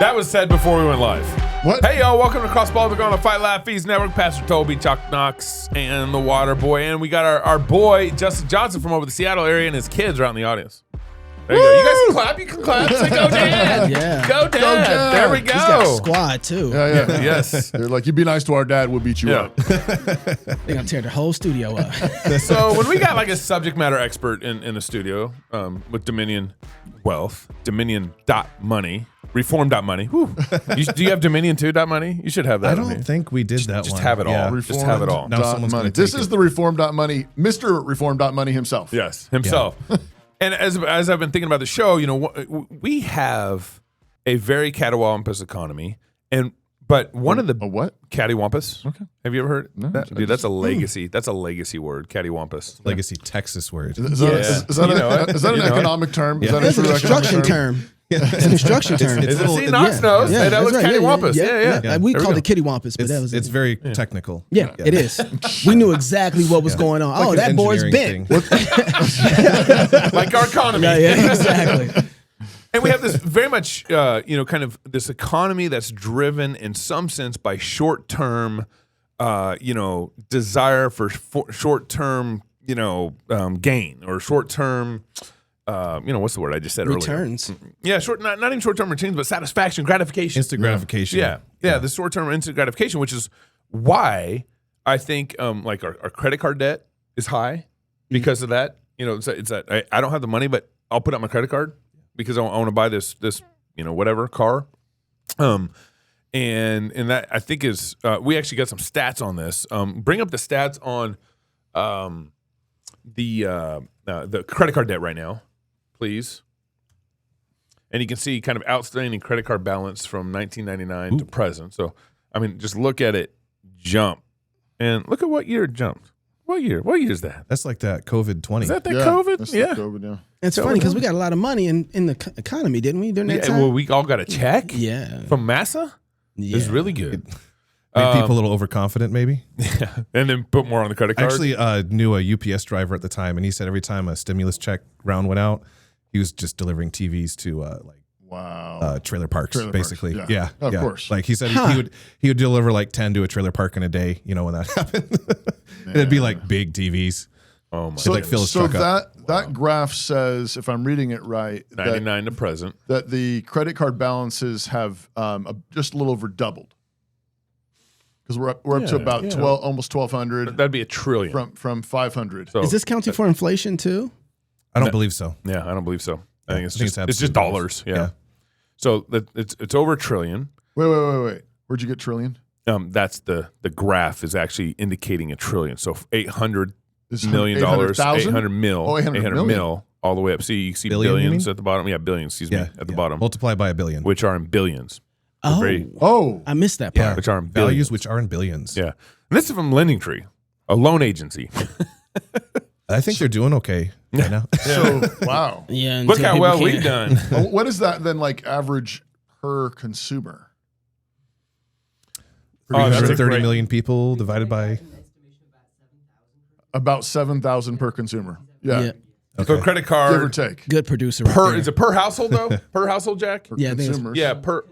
That was said before we went live. What? Hey, y'all, welcome to Cross Political on the Fight Laugh Feast Network. Pastor Toby, Chuck Knox, and the Water Boy. And we got our boy, Justin Johnson, from over the Seattle area, and his kids are out in the audience. There you go. You guys can clap. You can clap. Say, go, Dad. Yeah. Go, Dad. There we go. He's got a squad, too. Yeah. Yes. They're like, you be nice to our dad, we'll beat you up. They're going to tear the whole studio up. So when we got like a subject matter expert in the studio with Dominion Wealth, Dominion.money, Reform.money. Do you have Dominion too, .money? You should have that. I don't think we did that one. Just have it all. Yeah. Just have it all. Now someone's money. gonna This take is it. the Reform.money, Mr. Reform.money himself. Yes, himself. And as I've been thinking about the show, you know, we have a very cattywampus economy, but one of the what? Cattywampus. Okay. Have you ever heard? No, That? Dude, that's a legacy. That's a legacy word. Cattywampus. Legacy Texas word. Is that an economic term? Is that That's a an true economic construction term. It's a construction term. Is it? See, Knox knows. Yeah, Hey, that that's was right. cattywampus. Yeah. We There called go. it kitty wampus, but that was It's very technical. Yeah, it is. We knew exactly what was going on. Like Oh, an that board's engineering bent. thing. Like our economy. Yeah, exactly. And we have this very much, kind of this economy that's driven in some sense by short-term, desire for short-term, gain or short-term, what's the word I just said Returns. earlier? Yeah, not even short-term returns, but satisfaction, gratification. Instant gratification. Yeah, the short-term instant gratification, which is why I think like our credit card debt is high because of that. You know, it's that I don't have the money, but I'll put up my credit card because I want to buy this whatever car. And that I think is we actually got some stats on this. Bring up the stats on the credit card debt right now, please. And you can see kind of outstanding credit card balance from 1999 to present. So, I mean, just look at it jump. And look at what year it jumped. What year? What year is that? That's like that COVID 20. Is that COVID? That's Yeah. the COVID, yeah. It's funny because we got a lot of money in the economy, didn't we, during that time? Well, we all got a check Yeah. from Massa. Yeah. It's really good. Made people a little overconfident, maybe. Yeah. And then put more on the credit I card. actually knew a UPS driver at the time, and he said every time a stimulus check round went out, he was just delivering TVs to Wow. trailer parks, Trailer parks, basically. yeah. Yeah, Of course. Like he said, he would deliver like 10 to a trailer park in a day. You know when that happened, it'd be like big TVs. Oh my! So, like fill his so truck up. that graph says, if I'm reading it right, 99 to present. that the credit card balances have just a little over doubled. Because we're up to about 12, almost 1,200 That'd be a trillion. from 500. So, Is this counting for inflation, too? I don't believe so. yeah, I don't believe so. I think it's I think just it's it's just absolute dollars. Yeah. Yeah. So it's over $1 trillion. Wait. Where'd you get trillion? That's the graph is actually indicating $1 trillion. So $800 Is million, 800,000? 800 mil, Oh, 800 million. mil, all the way up. See, you see Billion, you billions mean? at the bottom. Yeah, billions. Excuse me, at the bottom, Multiply by a billion. which are in billions. Oh, Very- Oh, I missed that Yeah. part. Which are in billions. Values which are in billions. Yeah, and this is from Lending Tree, a loan agency. I think they're doing okay right now. so wow. Yeah, Look until how people well can't- we've done. Well, what is that then, like average per consumer? Oh, that's a 330 great- million people divided by. About 7,000 per consumer. Yeah, So credit give or card take. Good producer. right per there. is it per household though? Per household, Jack? Yeah, I think it's- Consumers. Yeah, per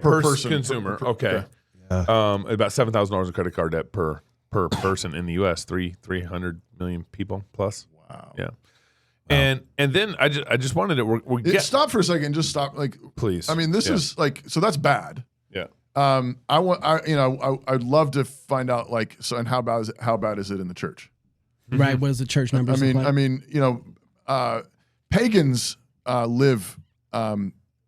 person. consumer. Okay. Yeah. About $7,000 in credit card debt per person in the U.S. 300 million people plus. Wow. Yeah. And then I just wanted to Stop for a second. Just stop. Like, please. I mean, this is like, so that's bad. Yeah. I'd love to find out and how bad is it in the church? Right. What is the church numbers? look like? Pagans live,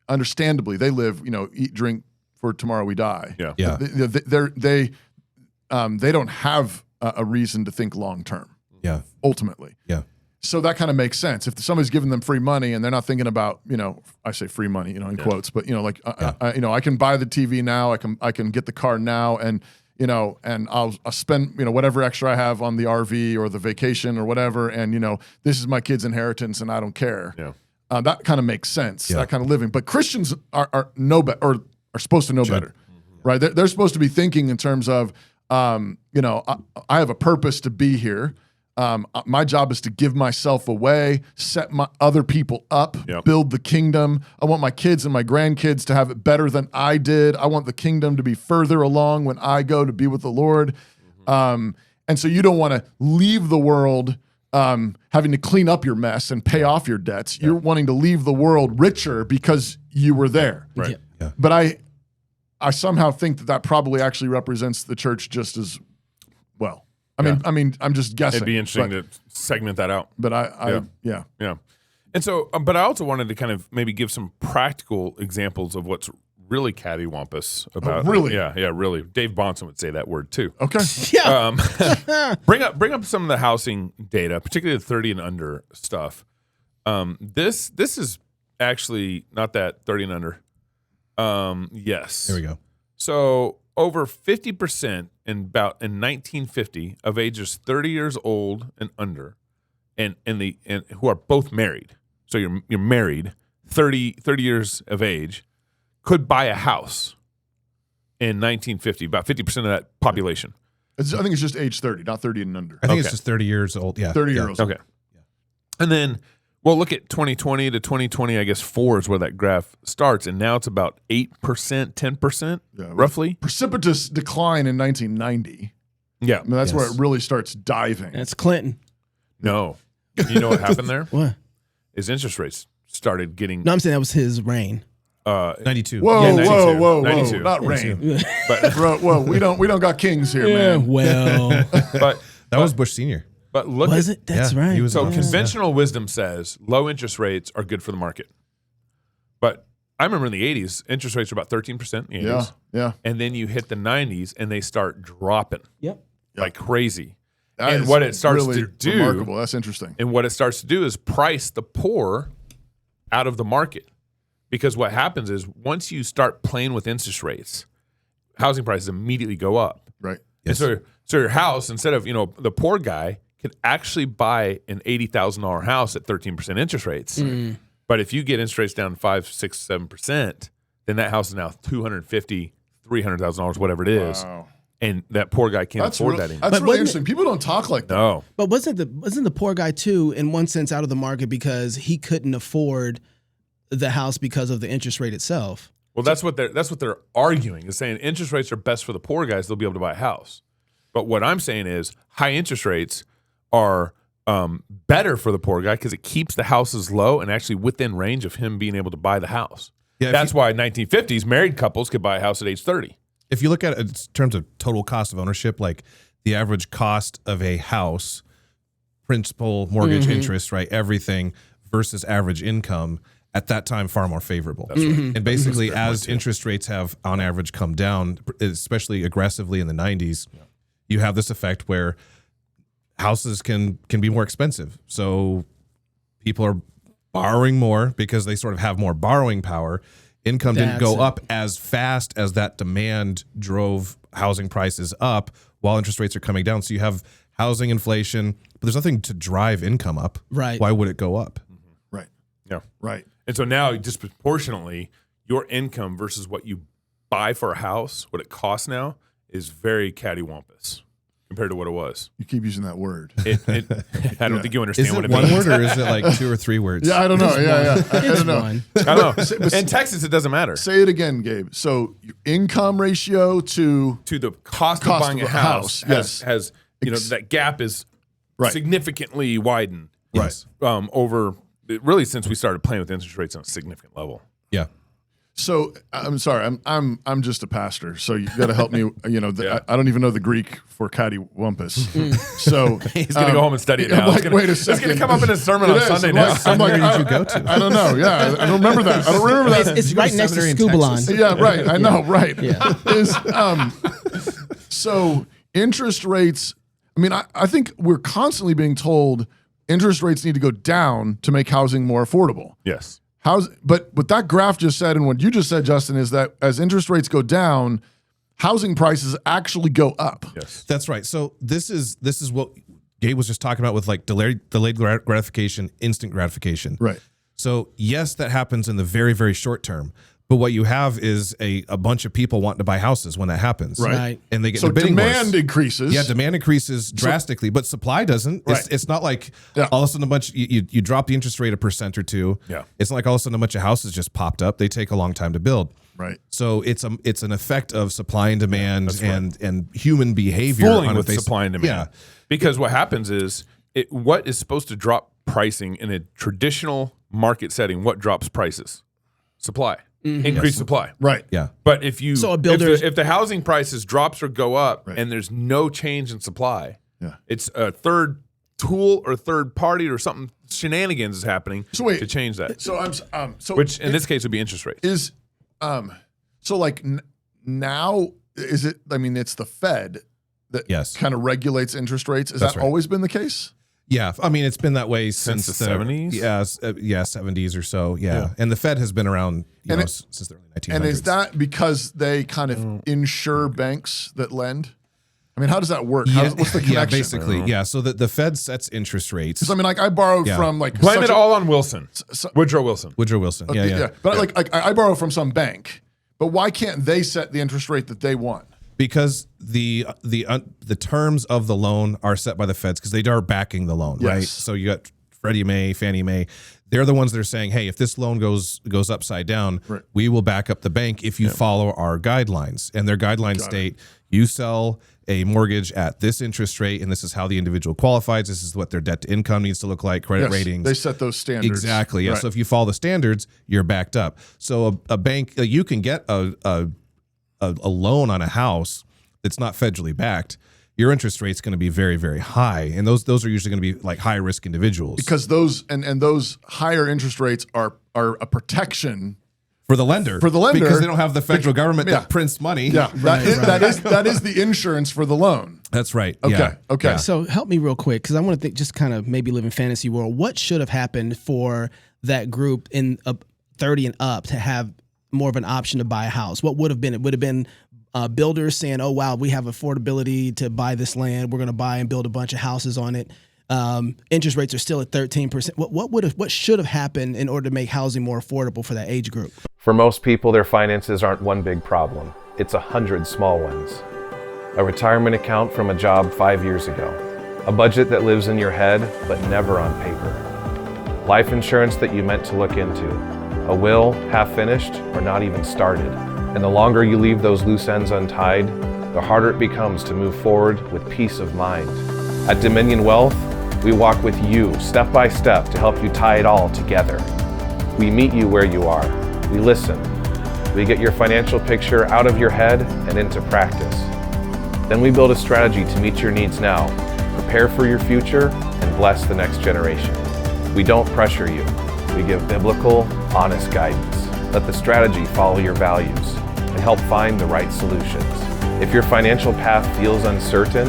understandably, they live, eat, drink, for tomorrow we die. Yeah. Yeah. They don't have a reason to think long term. Yeah. Ultimately. Yeah. So that kind of makes sense. If somebody's giving them free money and they're not thinking about, I say free money, in quotes, but I can buy the TV now, I can get the car now, and I'll spend whatever extra I have on the RV or the vacation or whatever, and this is my kid's inheritance and I don't care. Yeah. That kind of makes sense. Yeah. That kind of living. But Christians are know better, or are supposed to know better, right? They're supposed to be thinking in terms of, I have a purpose to be here. My job is to give myself away, set my other people up, Yep. build the kingdom. I want my kids and my grandkids to have it better than I did. I want the kingdom to be further along when I go to be with the Lord. And so you don't want to leave the world having to clean up your mess and pay off your debts. You're wanting to leave the world richer because you were there. Right. Yeah. But I somehow think that probably actually represents the church just as well. I mean, I'm just guessing. It'd be interesting to segment that out. But yeah. And so, but I also wanted to kind of maybe give some practical examples of what's really cattywampus about. Really? Yeah, really. Dave Bonson would say that word too. Okay. Yeah. Bring up some of the housing data, particularly the 30 and under stuff. This is actually not that 30 and under. Yes. There we go. So over 50% in 1950 of ages 30 years old and under, and who are both married. So you're married, 30 years of age, could buy a house in 1950. About 50% of that population. I think it's just age 30, not 30 and under. I think Okay. it's just 30 years old. Yeah. 30 years old. Okay. And then, well, look at 2020 to 2020, I guess 4 is where that graph starts. And now it's about 8%, 10%, roughly. Precipitous decline in 1990. Yeah. I mean, that's where it really starts diving. That's Clinton. No. You know what happened there? What? Is interest rates started getting No, I'm saying that was his reign. 92. Whoa, Yeah, 92. whoa, 92. not rain. but Bro, whoa, we don't got kings here, man. Well, but That was Bush Senior. but look was at it? That's Yeah, right. he was so Yeah. conventional wisdom says low interest rates are good for the market. But I remember in the 80s, interest rates were about 13% in the 80s. Yeah. And then you hit the 90s and they start dropping Yep. like crazy. That And is what it starts really to do remarkable. That's interesting. And what it starts to do is price the poor out of the market. Because what happens is once you start playing with interest rates, housing prices immediately go up. Right. And so your house, instead of, the poor guy could actually buy an $80,000 house at 13% interest rates. But if you get interest rates down to 5, 6, 7%, then that house is now $250,000, $300,000, whatever it is. Wow. And that poor guy can't afford that anymore. That's But really wasn't interesting. People don't talk like that. No. But wasn't the poor guy too, in one sense, out of the market because he couldn't afford the house because of the interest rate itself? Well, that's what they're arguing, is saying interest rates are best for the poor guys. They'll be able to buy a house. But what I'm saying is high interest rates are better for the poor guy because it keeps the houses low and actually within range of him being able to buy the house. Yeah, That's why 1950s married couples could buy a house at age 30. If you look at it in terms of total cost of ownership, like the average cost of a house, principal, mortgage, interest, right, everything versus average income, at that time far more favorable. That's right. And basically, as interest rates have on average come down, especially aggressively in the 90s, you have this effect where houses can be more expensive. So people are borrowing more because they sort of have more borrowing power. Income didn't go up as fast as that demand drove housing prices up while interest rates are coming down. So you have housing inflation, but there's nothing to drive income up. Right. Why would it go up? Right. Yeah. Right. And so now disproportionately, your income versus what you buy for a house, what it costs now, is very cattywampus compared to what it was. You keep using that word. I don't think you understand Is what it it one means. word or is it like 2 or 3 words? Yeah, I don't know. Yeah. I It's don't know. one. I don't know. In Texas, it doesn't matter. Say it again, Gabe. So your income ratio to The cost of buying a house has that gap is Right. significantly widened. Right. Over really since we started playing with interest rates on a significant level. Yeah. So I'm sorry, I'm just a pastor, so you got to help me. I don't even know the Greek for cattywampus. So He's gonna go home and study it now. Like, wait a second. It's gonna come up in his sermon on It is. Sunday I'm now. like, I'm like, Where did you go to? I don't know. Yeah, I don't remember that. I don't remember that. It's right next to seminary in Scubalon. Texas? Yeah, right. I know. Right. Yeah. So interest rates. I mean, I think we're constantly being told interest rates need to go down to make housing more affordable. Yes. But what that graph just said and what you just said, Justin, is that as interest rates go down, housing prices actually go up. Yes. That's right. So this is what Gabe was just talking about with like delayed gratification, instant gratification. Right. So yes, that happens in the very, very short term. But what you have is a bunch of people wanting to buy houses when that happens. Right. And they get So the bidding demand wars. increases. Yeah, demand increases drastically, but supply doesn't. Right. It's not like Yeah. all of a sudden you drop the interest rate 1% or 2%. Yeah. It's not like all of a sudden a bunch of houses just popped up. They take a long time to build. Right. So it's an effect of supply and demand and human behavior. Fooling on with supply and demand. Yeah. Because what happens is what is supposed to drop pricing in a traditional market setting, what drops prices? Supply. Increased supply. Right. Yeah. But if you So a builder- if the housing prices drops or go up and there's no change in supply, it's a third tool or third party or something shenanigans is happening to change that. So Which in this case would be interest rates. is so like now is it? I mean, it's the Fed that kind of regulates interest rates. Has that always been the case? Yeah, I mean it's been that way since the 70s. Yeah, 70s or so. Yeah, and the Fed has been around since the early 1900s. And is that because they kind of insure banks that lend? I mean, how does that work? What's the connection? Yeah, basically, yeah. So the Fed sets interest rates. Because I mean, like I borrowed from like blame it all on Wilson, Woodrow Wilson. Woodrow Wilson. Yeah. But I borrow from some bank, but why can't they set the interest rate that they want? Because the terms of the loan are set by the Feds because they are backing the loan, right? So you got Freddie Mae, Fannie Mae. They're the ones that are saying, hey, if this loan goes upside down, we will back up the bank if you follow our guidelines. And their guidelines state you sell a mortgage at this interest rate, and this is how the individual qualifies. This is what their debt to income needs to look like, credit ratings. They set those standards. Exactly. Yeah. So if you follow the standards, you're backed up. So a bank, you can get a loan on a house that's not federally backed. Your interest rate's going to be very, very high, and those are usually going to be like high risk individuals because those and those higher interest rates are a protection for the lender because they don't have the federal government that prints money. Yeah, that is the insurance for the loan. That's right. Okay. Yeah. So help me real quick because I want to think, just kind of maybe live in fantasy world. What should have happened for that group in 30 and up to have more of an option to buy a house? What would have been? It would have been builders saying, oh, wow, we have affordability to buy this land. We're going to buy and build a bunch of houses on it. Interest rates are still at 13%. What should have happened in order to make housing more affordable for that age group? For most people, their finances aren't one big problem. It's 100 small ones. A retirement account from a job 5 years ago. A budget that lives in your head, but never on paper. Life insurance that you meant to look into. A will, half finished, or not even started. And the longer you leave those loose ends untied, the harder it becomes to move forward with peace of mind. At Dominion Wealth, we walk with you step by step to help you tie it all together. We meet you where you are. We listen. We get your financial picture out of your head and into practice. Then we build a strategy to meet your needs now, prepare for your future, and bless the next generation. We don't pressure you. We give biblical, honest guidance. Let the strategy follow your values and help find the right solutions. If your financial path feels uncertain,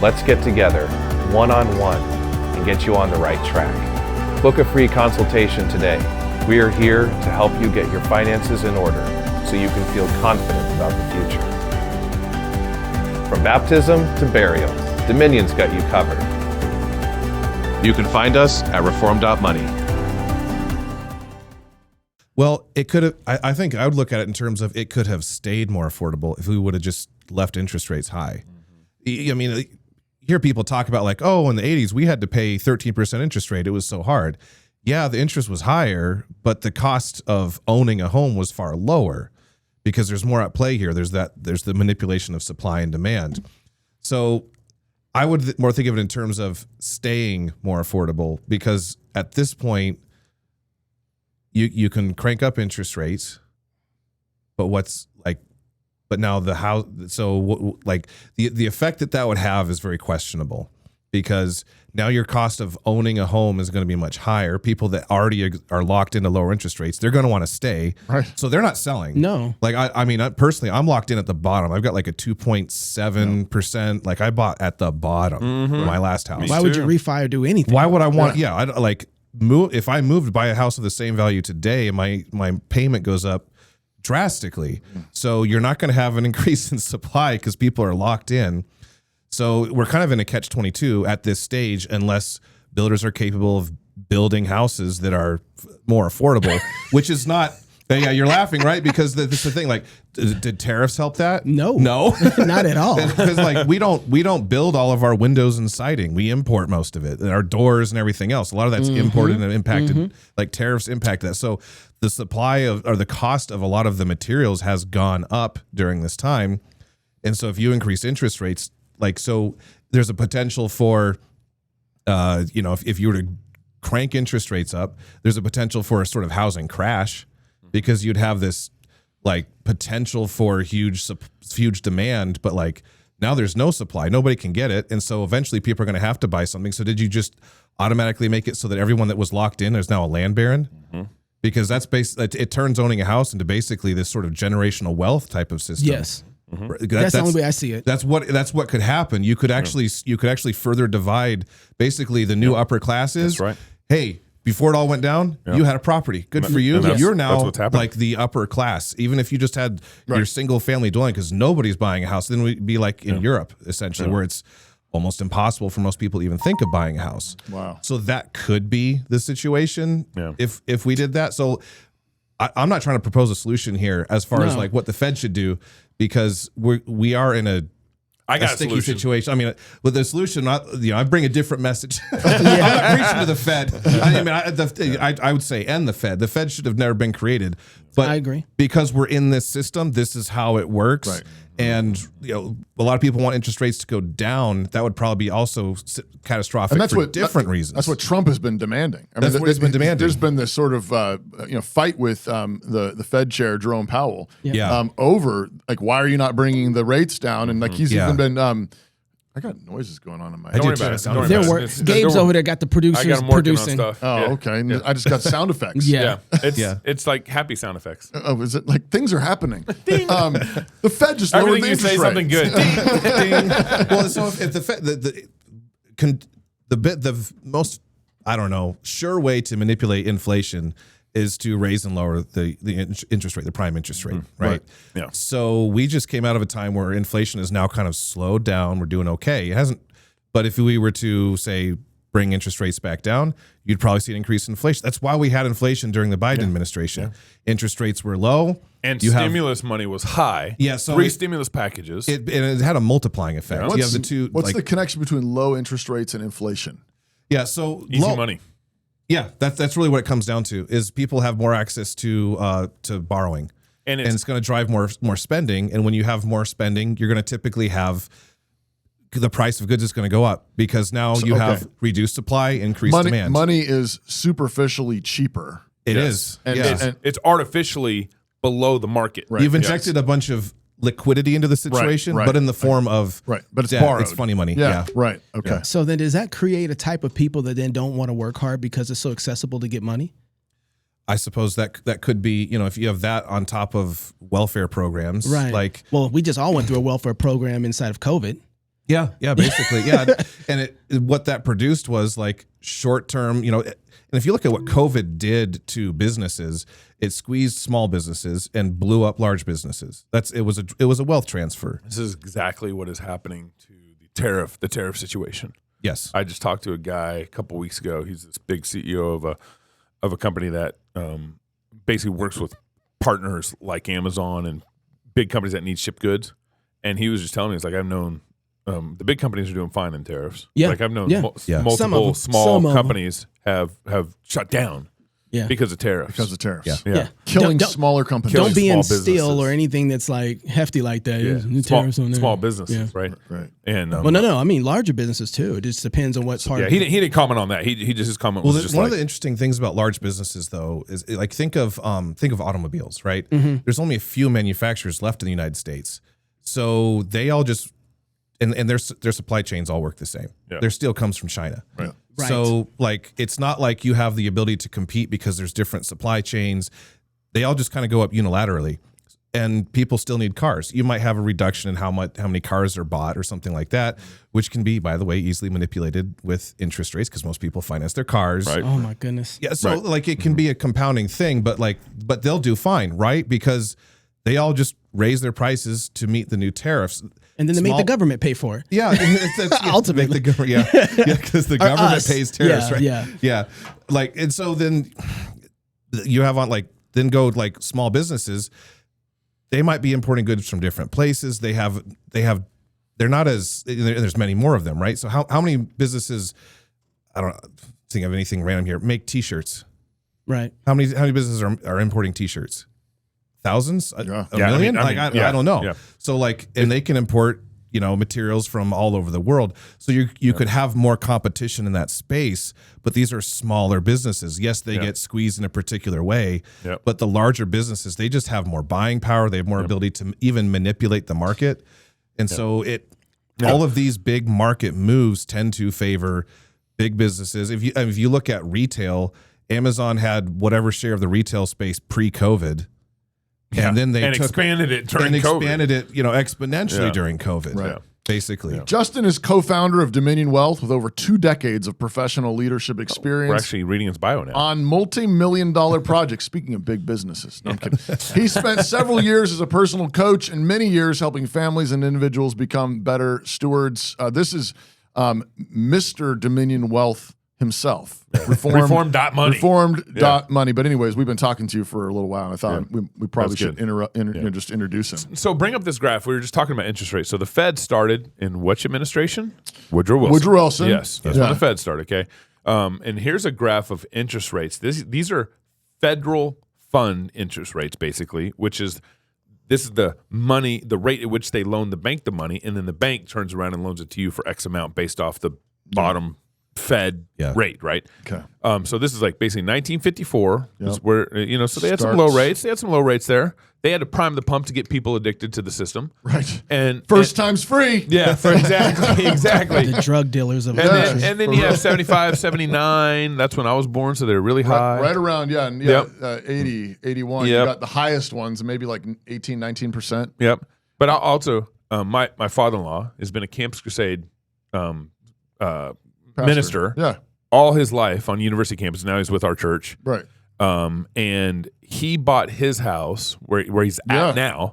let's get together one-on-one and get you on the right track. Book a free consultation today. We are here to help you get your finances in order so you can feel confident about the future. From baptism to burial, Dominion's got you covered. You can find us at reform.money. Well, it could have. I think I would look at it in terms of it could have stayed more affordable if we would have just left interest rates high. I mean, you hear people talk about like, oh, in the 80s, we had to pay 13% interest rate. It was so hard. Yeah, the interest was higher, but the cost of owning a home was far lower because there's more at play here. There's the manipulation of supply and demand. So I would more think of it in terms of staying more affordable because at this point, you can crank up interest rates, but now the house. So like the effect that would have is very questionable because now your cost of owning a home is going to be much higher. People that already are locked into lower interest rates, they're going to want to stay. Right. So they're not selling. No. Like I mean, personally, I'm locked in at the bottom. I've got like a 2.7%. Like I bought at the bottom of my last house. Why would you refi or do anything? Why would I want? Yeah, I like. If I moved to buy a house of the same value today, my payment goes up drastically. So you're not going to have an increase in supply because people are locked in. So we're kind of in a catch-22 at this stage unless builders are capable of building houses that are more affordable, which is not Yeah, you're laughing, right? Because this is the thing. Like, did tariffs help that? No. Not at all. Because like we don't build all of our windows and siding. We import most of it, and our doors and everything else. A lot of that's imported and impacted. Like tariffs impact that. So the supply of or the cost of a lot of the materials has gone up during this time. And so if you increase interest rates, like so, there's a potential for, if you were to crank interest rates up, there's a potential for a sort of housing crash. Because you'd have this like potential for huge demand, but like now there's no supply, nobody can get it, and so eventually people are going to have to buy something. So did you just automatically make it so that everyone that was locked in is now a land baron? Because that's it turns owning a house into basically this sort of generational wealth type of system. Yes, that's the only way I see it. That's what could happen. You could actually further divide basically the new upper classes. That's right. Hey. Before it all went down, you had a property. Good for you. You're now like the upper class. Even if you just had your single family dwelling, because nobody's buying a house, then we'd be like in Europe, essentially, where it's almost impossible for most people to even think of buying a house. Wow. So that could be the situation if we did that. So I'm not trying to propose a solution here as far as like what the Fed should do, because we are in a sticky situation. I mean, with the solution, I bring a different message. I'm not preaching to the Fed. I would say, and the Fed. The Fed should have never been created. But I agree. Because we're in this system, this is how it works. Right. And a lot of people want interest rates to go down. That would probably be also catastrophic and that's for what, different reasons. That's what Trump has been demanding. I mean, That's what he's been demanding. There's been this sort of fight with the Fed chair Jerome Powell over like, why are you not bringing the rates down? And like he's even been. I got noises going on in my head. Don't worry about it. Gabe's over there got the producers I got him working producing. on stuff. Oh, okay. And I just got sound effects. Yeah. It's like happy sound effects. Oh, is it like things are happening? The Fed just lowered the Everything you interest say rate. something good. Ding. Well, so if the Fed, the most, I don't know, sure way to manipulate inflation is to raise and lower the interest rate, the prime interest rate, right? Yeah. So we just came out of a time where inflation is now kind of slowed down. We're doing okay. It hasn't, but if we were to say bring interest rates back down, you'd probably see an increase in inflation. That's why we had inflation during the Biden administration. Yeah. Interest rates were low. And stimulus money was high. Yeah, so 3 stimulus packages. And it had a multiplying effect. What's, you have the two. What's the connection between low interest rates and inflation? Yeah, so Easy money. Yeah, that's really what it comes down to. Is people have more access to borrowing, and it's going to drive more spending. And when you have more spending, you're going to typically have the price of goods is going to go up because now you have reduced supply, increased demand. Money is superficially cheaper. It is, and it's artificially below the market. Right. You've injected a bunch of liquidity into the situation, but in the form of but it's debt. borrowed. It's funny money. Yeah. Right. Okay. Yeah. So then does that create a type of people that then don't want to work hard because it's so accessible to get money? I suppose that could be, if you have that on top of welfare programs. Right. Like, well, we just all went through a welfare program inside of COVID. Yeah, basically. Yeah. And what that produced was like short-term, and if you look at what COVID did to businesses, it squeezed small businesses and blew up large businesses. It was a wealth transfer. This is exactly what is happening to the tariff situation. Yes. I just talked to a guy a couple weeks ago. He's this big CEO of a company that basically works with partners like Amazon and big companies that need shipped goods. And he was just telling me, it's like, I've known the big companies are doing fine in tariffs. Yeah. Like I've known Yeah. multiple small companies have shut down because of tariffs. Yeah. Killing Don't- smaller companies. Don't be in small steel businesses. or anything that's like hefty like that. Yeah. New tariffs on there. Small businesses, Yeah. right? Right. And Well, no. I mean, larger businesses too. It just depends on what part. he didn't comment on that. He just his comment was just one like, of the interesting things about large businesses, though, is like think of automobiles, right? Mm-hmm. There's only a few manufacturers left in the United States, so they all just and their supply chains all work the same. Yeah. Their steel comes from China. Right. Right. So like it's not like you have the ability to compete because there's different supply chains. They all just kind of go up unilaterally. And people still need cars. You might have a reduction in how many cars are bought or something like that, which can be, by the way, easily manipulated with interest rates because most people finance their cars. Right. Oh my goodness. Yeah, so like it can be a compounding thing, but they'll do fine, right? Because they all just raise their prices to meet the new tariffs. And then they make the government pay for it. Yeah, Ultimately. make the government. Yeah, because the government us. pays tariffs, Yeah, right? yeah. Like, and so then you have on like then go like small businesses. They might be importing goods from different places. They're not as, there's many more of them, right? So how many businesses, I don't think of anything random here, make T-shirts? Right. How many businesses are importing T-shirts? Thousands? A million? I don't know. Yeah. So like, and they can import, materials from all over the world. So you could have more competition in that space, but these are smaller businesses. Yes, they get squeezed in a particular way, but the larger businesses, they just have more buying power. They have more ability to even manipulate the market. And so all of these big market moves tend to favor big businesses. If you look at retail, Amazon had whatever share of the retail space pre-COVID. And then they expanded it during COVID. Expanded it, exponentially during COVID. Right. Basically. Justin is co-founder of Dominion Wealth with over 2 decades of professional leadership experience. We're actually reading his bio now. On multi-million-dollar projects. Speaking of big businesses. No, I'm kidding. He spent several years as a personal coach and many years helping families and individuals become better stewards. This is Mr. Dominion Wealth himself. Reformed.money. Reformed.money. But anyways, we've been talking to you for a little while, and I thought we probably should just introduce him. So bring up this graph. We were just talking about interest rates. So the Fed started in which administration? Woodrow Wilson. Yes, that's when the Fed started, okay? And here's a graph of interest rates. These are federal fund interest rates, basically, this is the money, the rate at which they loan the bank the money, and then the bank turns around and loans it to you for X amount based off the bottom Fed rate, right? Okay. So this is like basically 1954 is where, so they had some low rates. They had some low rates there. They had to prime the pump to get people addicted to the system. Right. And first time's free. Yeah, exactly. The drug dealers of and then you have 75, 79. That's when I was born, so they're really high. Right around, 80, 81. You got the highest ones, maybe like 18, 19%. Yep. But also, my father-in-law has been a Campus Crusade minister all his life on university campus. Now he's with our church. Right. And he bought his house where he's at now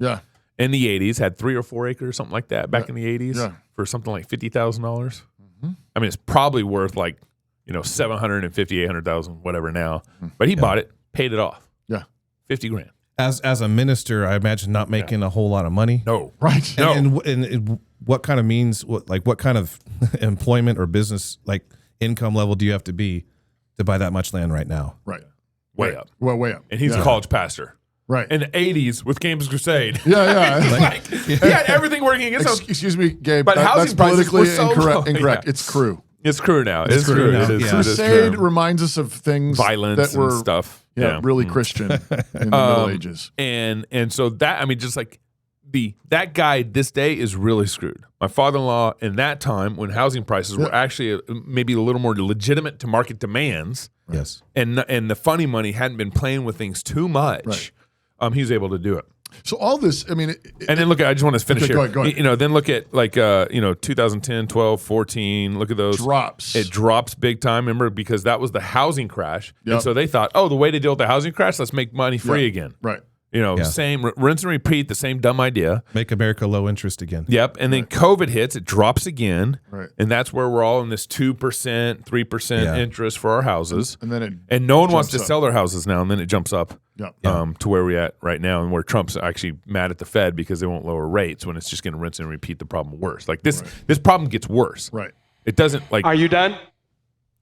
in the 80s, had 3 or 4 acres, something like that back in the 80s for something like $50,000. Mm-hmm. I mean, it's probably worth like, $750,000, $800,000, whatever now. But he bought it, paid it off. Yeah. $50,000. As a minister, I imagine not making a whole lot of money. No. Right. And what kind of means, what kind of employment or business, like income level do you have to be to buy that much land right now? Right. Way up. Well, way up. And he's a college pastor. Right. In the 80s with Campus Crusade. Yeah. He had everything working against him. Excuse me, Gabe. But that's housing politically prices were so incorrect. low. It's Cru. It's Cru now. It's Cru now. It is Crusade reminds us of things violence that were and stuff. really Christian in the Middle Ages. And so that, I mean, just like that guy this day is really screwed. My father-in-law in that time when housing prices were actually maybe a little more legitimate to market demands. Yes. And the funny money hadn't been playing with things too much. He was able to do it. So all this, I mean, and then look at, I just want to finish here. Go ahead. Then look at like 2010, 12, 14. Look at those drops. It drops big time. Remember, because that was the housing crash, Yep. and so they thought, the way to deal with the housing crash, let's make money free again. Right. Same rinse and repeat, the same dumb idea. Make America low interest again. Yep. And then COVID hits, it drops again. Right. And that's where we're all in this 2%, 3% interest for our houses. And then and no one wants to sell their houses now, and then it jumps up to where we're at right now, and where Trump's actually mad at the Fed because they won't lower rates when it's just going to rinse and repeat the problem worse. Like this problem gets worse. Right. It doesn't like. Are you done?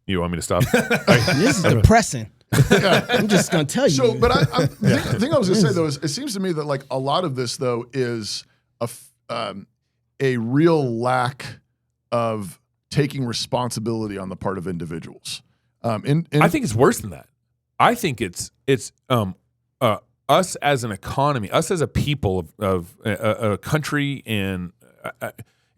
You want me to stop? This is depressing. I'm just going to tell you. So, but the thing I was going to say, though, is it seems to me that like a lot of this, though, is a real lack of taking responsibility on the part of individuals. I think it's worse than that. I think it's us as an economy, us as a people of a country, and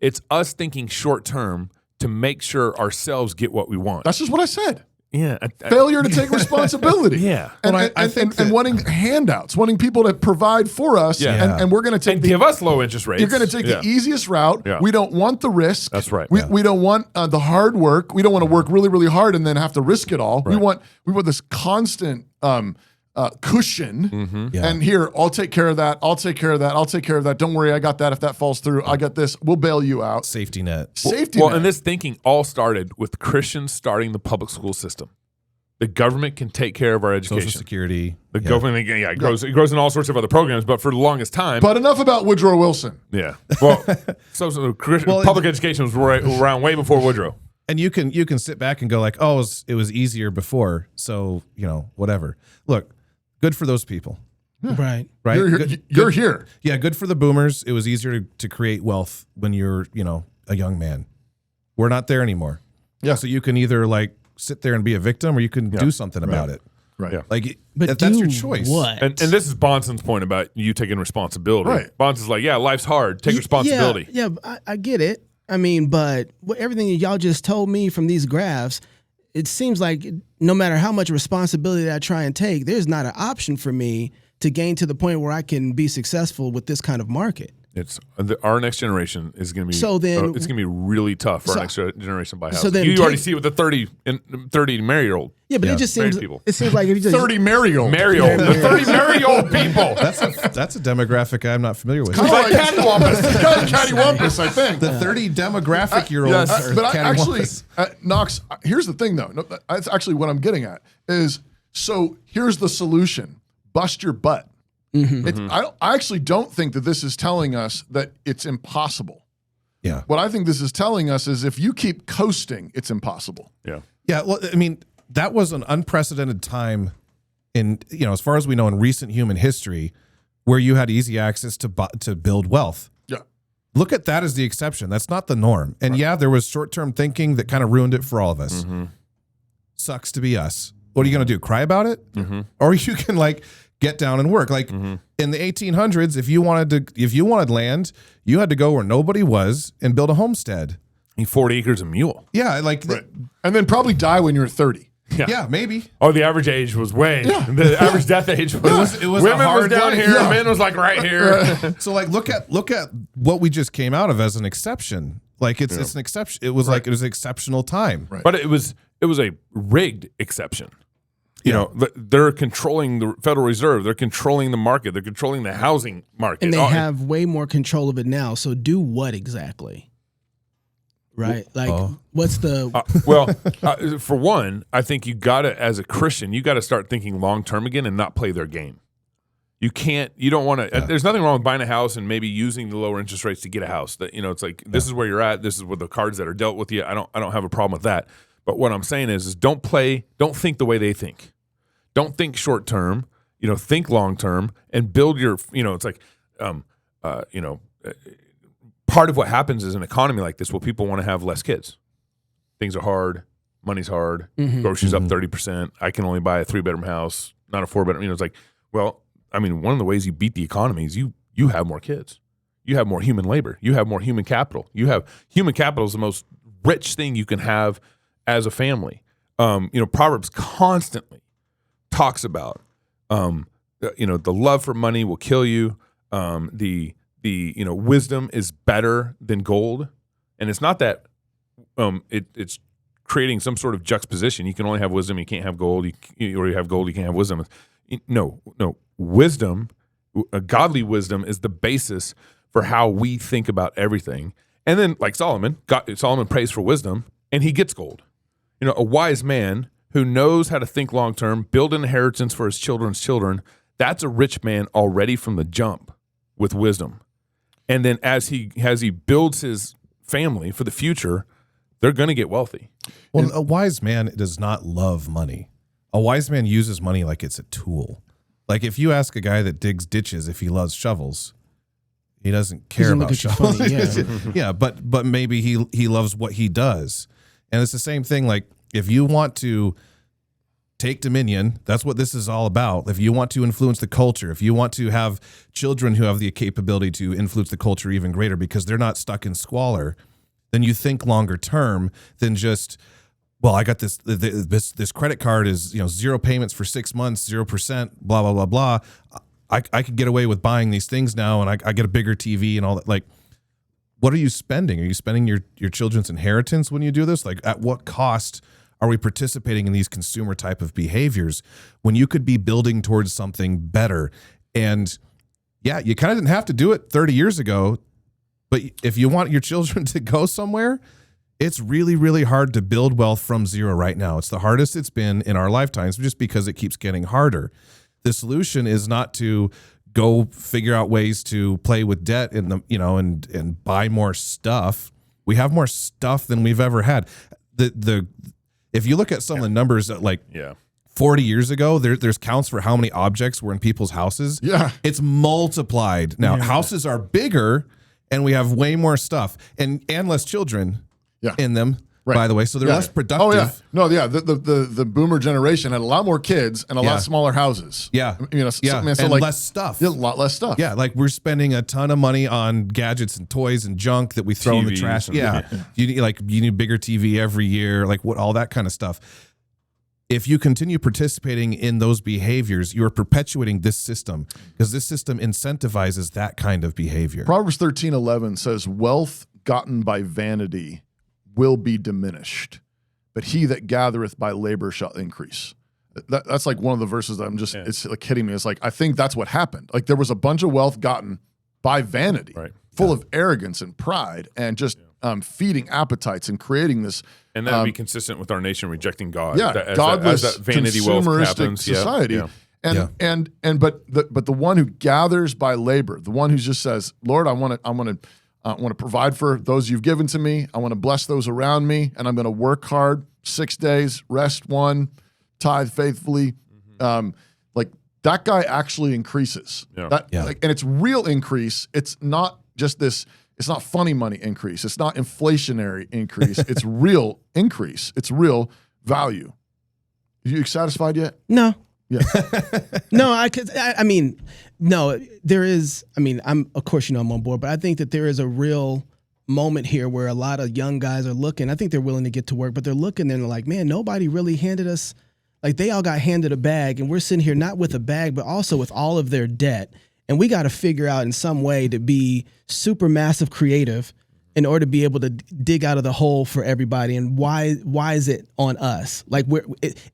it's us thinking short term to make sure ourselves get what we want. That's just what I said. Yeah, failure to take responsibility. Yeah, and wanting handouts, wanting people to provide for us. Yeah. And we're going to take give us low interest rates. You're going to take the easiest route. Yeah. We don't want the risk. That's right. We don't want the hard work. We don't want to work really, really hard and then have to risk it all. Right. We want this constant cushion. Mm-hmm. Yeah. And here, I'll take care of that. I'll take care of that. I'll take care of that. Don't worry, I got that. If that falls through, I got this. We'll bail you out. Safety net. Safety net. And this thinking all started with Christians starting the public school system. the government can take care of our education. Social Security. The government, it grows in all sorts of other programs, but for the longest time. But enough about Woodrow Wilson. Yeah. Well, public education was around way before Woodrow. And you can sit back and go like, oh, it was easier before, so whatever. Look, good for those people. Right. Right. You're here. Yeah, good for the boomers. It was easier to create wealth when you're a young man. We're not there anymore. Yeah. So you can either like sit there and be a victim, or you can do something about it. Right. Yeah. Like, But that's your choice. What? And this is Bonson's point about you taking responsibility. Right. Bonson's like, yeah, life's hard. Take responsibility. Yeah, I get it. I mean, but everything y'all just told me from these graphs, it seems like no matter how much responsibility I try and take, there's not an option for me to gain to the point where I can be successful with this kind of market. It's our next generation is going to be. So then, it's going to be really tough for our next generation to buy houses. So then you already see it with the 30 married-year-old. Yeah, but it just seems. People. It seems like if you just 30 married-old. The 30 married-old people. That's a demographic I'm not familiar with. Kind of like cattywampus, I think. The 30 demographic-year-olds. But actually, Knox, here's the thing, though. No, that's actually what I'm getting at. So here's the solution. Bust your butt. I actually don't think that this is telling us that it's impossible. Yeah. What I think this is telling us is if you keep coasting, it's impossible. Yeah. Yeah. Well, I mean, that was an unprecedented time in, as far as we know, in recent human history, where you had easy access to build wealth. Yeah. Look at that as the exception. That's not the norm. And yeah, there was short-term thinking that kind of ruined it for all of us. Sucks to be us. What are you going to do? Cry about it? Or you can get down and work. Like in the 1800s, if you wanted land, you had to go where nobody was and build a homestead. 40 acres a mule. Yeah, And then probably die when you're 30. Yeah, maybe. Oh, the average age was the average death age was. It was women a hard was down life. here, Yeah. men was like right here. So look at what we just came out of as an exception. Like it's an exception. It was it was an exceptional time. Right. But it was a rigged exception. They're controlling the Federal Reserve. They're controlling the market. They're controlling the housing market. And they have way more control of it now. So do what exactly? Right? What's the... for one, I think you got to, as a Christian, you got to start thinking long-term again and not play their game. You don't want to... There's nothing wrong with buying a house and maybe using the lower interest rates to get a house. That it's like, this is where you're at. This is with the cards that are dealt with you. I don't have a problem with that. But what I'm saying is don't think the way they think. Don't think short term, think long term and build your, it's like, part of what happens is an economy like this, people want to have less kids. Things are hard. Money's hard. Groceries up 30%. I can only buy a 3-bedroom house, not a 4-bedroom. It's like, well, I mean, one of the ways you beat the economy is you have more kids. You have more human labor. You have more human capital. Human capital is the most rich thing you can have as a family. Proverbs constantly talks about, the love for money will kill you. The wisdom is better than gold, and it's not that it's creating some sort of juxtaposition. You can only have wisdom, you can't have gold. Or you have gold, you can't have wisdom. No, wisdom, godly wisdom is the basis for how we think about everything. And then, like Solomon prays for wisdom, and he gets gold. A wise man who knows how to think long-term, build an inheritance for his children's children, that's a rich man already from the jump with wisdom. And then as he builds his family for the future, they're going to get wealthy. Well, a wise man does not love money. A wise man uses money like it's a tool. Like if you ask a guy that digs ditches if he loves shovels, he doesn't care about shovels. Yeah, but maybe he loves what he does. And it's the same thing. Like if you want to take dominion, that's what this is all about. If you want to influence the culture, if you want to have children who have the capability to influence the culture even greater because they're not stuck in squalor, then you think longer term than just, well, I got this credit card is 0 payments for 6 months, 0%, blah blah blah blah. I could get away with buying these things now, and I get a bigger TV and all that. Like, what are you spending? Are you spending your children's inheritance when you do this? Like, at what cost are we participating in these consumer type of behaviors when you could be building towards something better? And yeah, you kind of didn't have to do it 30 years ago, but if you want your children to go somewhere, It's really, really hard to build wealth from zero right now. It's the hardest it's been in our lifetimes just because it keeps getting harder. The solution is not to go figure out ways to play with debt in the, and buy more stuff. We have more stuff than we've ever had. If you look at some of the numbers that 40 years ago, there's counts for how many objects were in people's houses. Yeah. It's multiplied. Now, houses are bigger and we have way more stuff and less children in them, by the way. So they're less productive. Oh, yeah. No, yeah. The boomer generation had a lot more kids and a lot smaller houses. Yeah. So and less stuff. Yeah, a lot less stuff. Yeah, like we're spending a ton of money on gadgets and toys and junk that we throw in the trash. Yeah. You need a bigger TV every year, all that kind of stuff. If you continue participating in those behaviors, you're perpetuating this system because this system incentivizes that kind of behavior. Proverbs 13:11 says, "Wealth gotten by vanity will be diminished, but he that gathereth by labor shall increase." That's like one of the verses that it's like hitting me. It's like, I think that's what happened. Like there was a bunch of wealth gotten by vanity, full of arrogance and pride and just feeding appetites and creating this. And that would be consistent with our nation rejecting God. Yeah, godless, as that vanity wealth happens. Society. But the one who gathers by labor, the one who just says, "Lord, I want to provide for those you've given to me. I want to bless those around me, and I'm going to work hard 6 days, rest 1, tithe faithfully." That guy actually increases. And it's real increase. It's not just this. It's not funny money increase. It's not inflationary increase. It's real increase. It's real value. Are you satisfied yet? No. Yeah. No, no, there is, of course, I'm on board, but I think that there is a real moment here where a lot of young guys are looking. I think they're willing to get to work, but they're looking and they're like, man, nobody really handed us, they all got handed a bag and we're sitting here not with a bag, but also with all of their debt. And we got to figure out in some way to be super massive creative in order to be able to dig out of the hole for everybody. And why is it on us?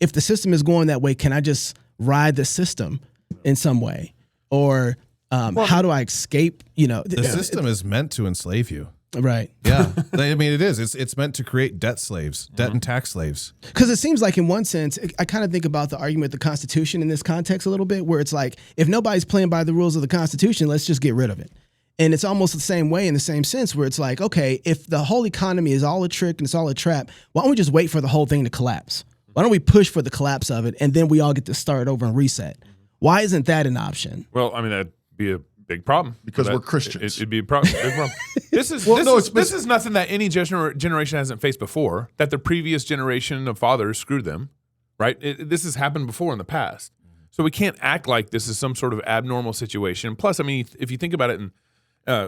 If the system is going that way, can I just ride the system in some way? Or how do I escape? The system is meant to enslave you. Right. Yeah. It is. It's meant to create debt slaves, debt and tax slaves. Because it seems like in one sense, I kind of think about the argument of the Constitution in this context a little bit, where it's like, if nobody's playing by the rules of the Constitution, let's just get rid of it. And it's almost the same way in the same sense where it's like, okay, if the whole economy is all a trick and it's all a trap, why don't we just wait for the whole thing to collapse? Why don't we push for the collapse of it and then we all get to start over and reset? Why isn't that an option? Well, that'd be a big problem because we're Christians. It'd be a big problem. This is nothing that any generation hasn't faced before. That the previous generation of fathers screwed them, right? This has happened before in the past, so we can't act like this is some sort of abnormal situation. Plus, if you think about it, and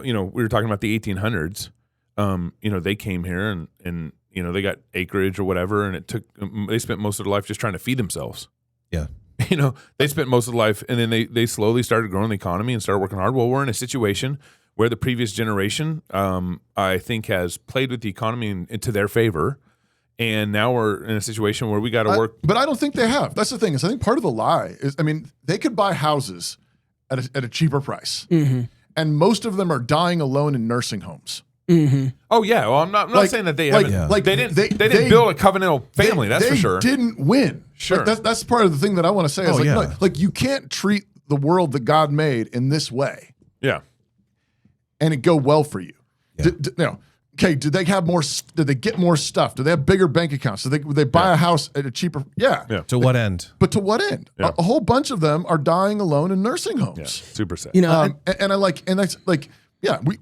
we were talking about the 1800s. They came here and they got acreage or whatever, and they spent most of their life just trying to feed themselves. Yeah. They spent most of their life, and then they slowly started growing the economy and started working hard. Well, we're in a situation where the previous generation, I think, has played with the economy into their favor, and now we're in a situation where we got to work. But I don't think they have. That's the thing. I think part of the lie is, they could buy houses at a cheaper price, and most of them are dying alone in nursing homes. Mm-hmm. Oh yeah, well I'm not saying that they haven't. They didn't build a covenantal family. That's for sure. They didn't win. Sure, that's part of the thing that I want to say. Is you can't treat the world that God made in this way. Yeah, and it go well for you. Yeah. Okay. Did they have more? Did they get more stuff? Did they have bigger bank accounts? Would they buy a house at a cheaper? Yeah. To what end? But to what end? Yeah. A whole bunch of them are dying alone in nursing homes. Yeah. Super sad.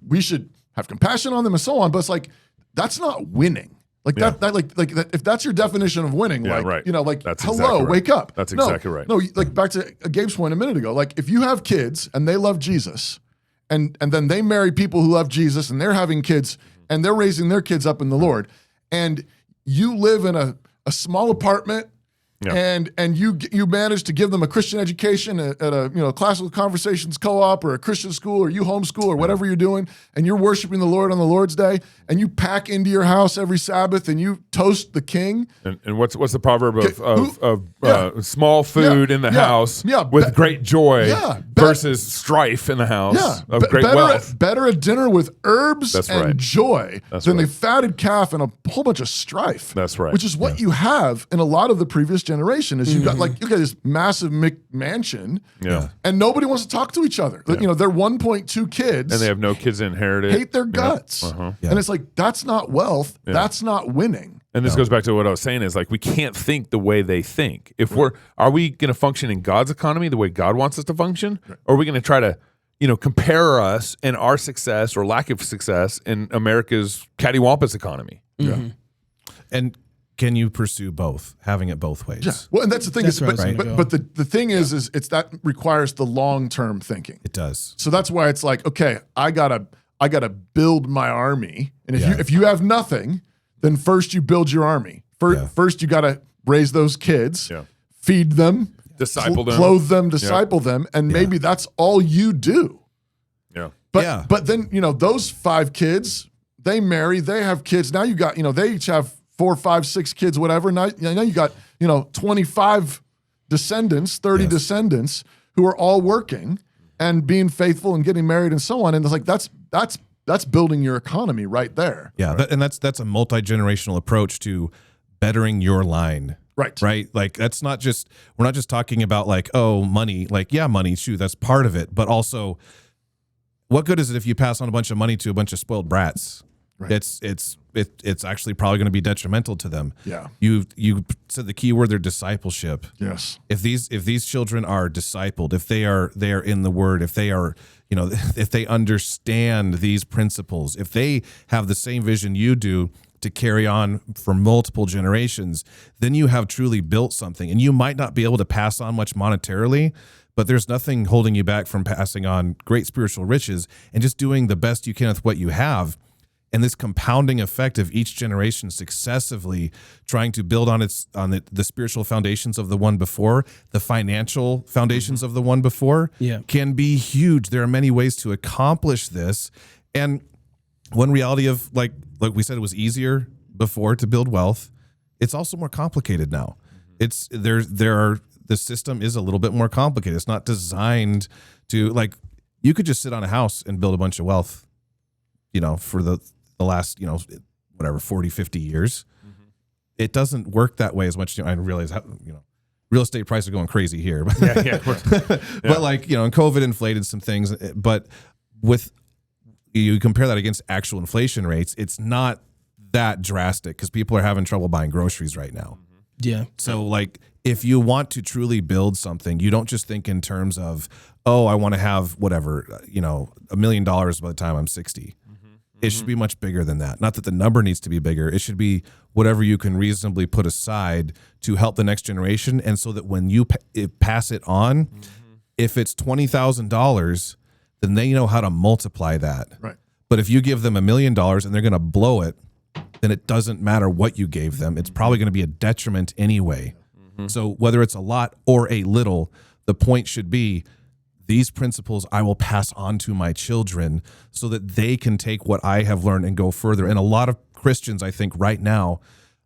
We should have compassion on them and so on, but it's like, that's not winning. If that's your definition of winning, that's hello, exactly right. Wake up. That's exactly right. No, back to Gabe's point a minute ago, if you have kids and they love Jesus and then they marry people who love Jesus and they're having kids and they're raising their kids up in the Lord, and you live in a small apartment and you manage to give them a Christian education at a classical conversations co-op or a Christian school, or you homeschool or whatever you're doing, and you're worshiping the Lord on the Lord's Day, and you pack into your house every Sabbath and you toast the King. And what's the proverb of small food in the house with great joy versus strife in the house of great wealth? Better a dinner with herbs and joy than the fatted calf and a whole bunch of strife. That's right. Which is what you have in a lot of the previous generation. Is you got this massive mansion, and nobody wants to talk to each other. They're 1.2 kids, and they have no kids inherited. Hate their guts, and it's like that's not wealth. That's not winning. And this goes back to what I was saying is like we can't think the way they think. If are we going to function in God's economy the way God wants us to function, or are we going to try to compare us and our success or lack of success in America's cattywampus economy? Mm-hmm. And can you pursue both, having it both ways? Yeah. Well, and that's the thing. But the thing is it's that requires the long-term thinking. It does. So that's why it's like, okay, I gotta build my army. And if you have nothing, then first you build your army. First you gotta raise those kids, feed them, disciple them, clothe them, disciple them, and maybe that's all you do. Yeah. But then those 5 kids, they marry, they have kids. Now you got they each have 4, 5, 6 kids, whatever. Now you got 25 descendants, 30 descendants who are all working and being faithful and getting married and so on. And it's like that's building your economy right there. Yeah, and that's a multi-generational approach to bettering your line. Right. Like that's not just, we're not just talking about like, oh, money, like, money, shoot, that's part of it. But also, what good is it if you pass on a bunch of money to a bunch of spoiled brats? Right. It's actually probably going to be detrimental to them. Yeah. You said the key word there, discipleship. Yes. If these children are discipled, if they are in the word, if they are, if they understand these principles, if they have the same vision you do to carry on for multiple generations, then you have truly built something. And you might not be able to pass on much monetarily, but there's nothing holding you back from passing on great spiritual riches and just doing the best you can with what you have. And this compounding effect of each generation successively trying to build on the spiritual foundations of the one before, the financial foundations of the one before, can be huge. There are many ways to accomplish this. And one reality of like we said, it was easier before to build wealth. It's also more complicated now. It's the system is a little bit more complicated. It's not designed to, like, you could just sit on a house and build a bunch of wealth, for the last, 40, 50 years. It doesn't work that way as much. I realize how, real estate prices are going crazy here. But and COVID inflated some things, but with, you compare that against actual inflation rates, it's not that drastic because people are having trouble buying groceries right now. Yeah. So like, if you want to truly build something, you don't just think in terms of, oh, I want to have whatever, $1 million by the time I'm 60. It should be much bigger than that. Not that the number needs to be bigger. It should be whatever you can reasonably put aside to help the next generation. And so that when you pass it on, if it's $20,000, then they know how to multiply that. Right. But if you give them $1 million and they're going to blow it, then it doesn't matter what you gave them. It's probably going to be a detriment anyway. So whether it's a lot or a little, the point should be, these principles I will pass on to my children so that they can take what I have learned and go further. And a lot of Christians, I think, right now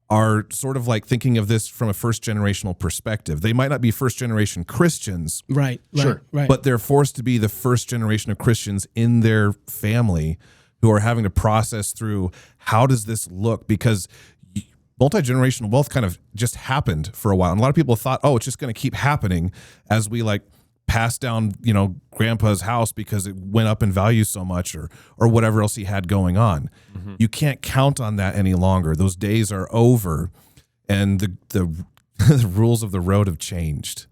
are sort of like thinking of this from a first generational perspective. They might not be first generation Christians, right, but they're forced to be the first generation of Christians in their family who are having to process through, how does this look? Because multi-generational wealth kind of just happened for a while. And a lot of people thought, oh, it's just going to keep happening as we pass down, grandpa's house because it went up in value so much or whatever else he had going on. You can't count on that any longer. Those days are over, and the rules of the road have changed.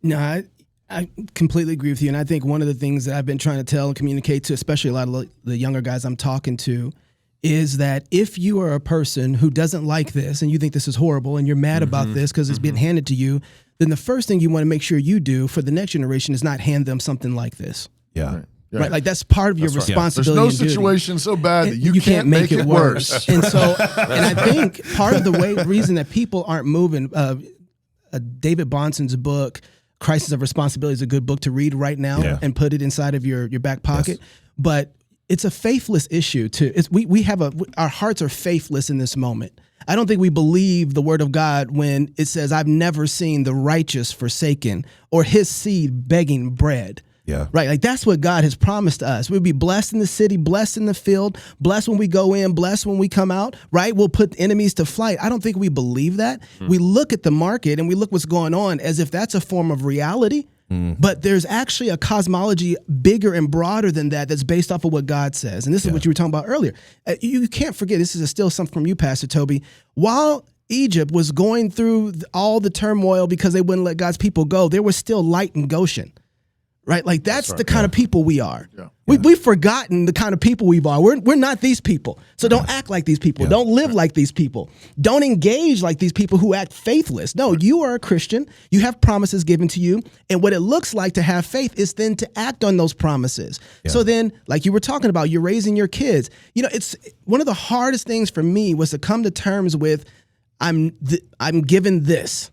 No, I completely agree with you. And I think one of the things that I've been trying to tell and communicate to, especially a lot of the younger guys I'm talking to, is that if you are a person who doesn't like this and you think this is horrible and you're mad about this because it's been handed to you, then the first thing you want to make sure you do for the next generation is not hand them something like this. Yeah. Right. Like that's part of your responsibility. There's no situation so bad that you can't make it worse. And so, and I think part of the reason that people aren't moving, David Bonson's book, Crisis of Responsibility, is a good book to read right now and put it inside of your back pocket. Yes. But it's a faithless issue too. Our hearts are faithless in this moment. I don't think we believe the word of God when it says, I've never seen the righteous forsaken or his seed begging bread. Yeah. Right. Like that's what God has promised us. We'll be blessed in the city, blessed in the field, blessed when we go in, blessed when we come out. Right. We'll put enemies to flight. I don't think we believe that. We look at the market and we look what's going on as if that's a form of reality. But there's actually a cosmology bigger and broader than that that's based off of what God says. And this is what you were talking about earlier. You can't forget, this is still something from you, Pastor Toby. While Egypt was going through all the turmoil because they wouldn't let God's people go, there was still light in Goshen. Right? Like that's the kind of people we are. Yeah. We've forgotten the kind of people we are. We're not these people. So don't act like these people. Don't live like these people. Don't engage like these people who act faithless. No, you are a Christian. You have promises given to you. And what it looks like to have faith is then to act on those promises. Yeah. So then, like you were talking about, you're raising your kids. You know, it's one of the hardest things for me was to come to terms with I'm given this.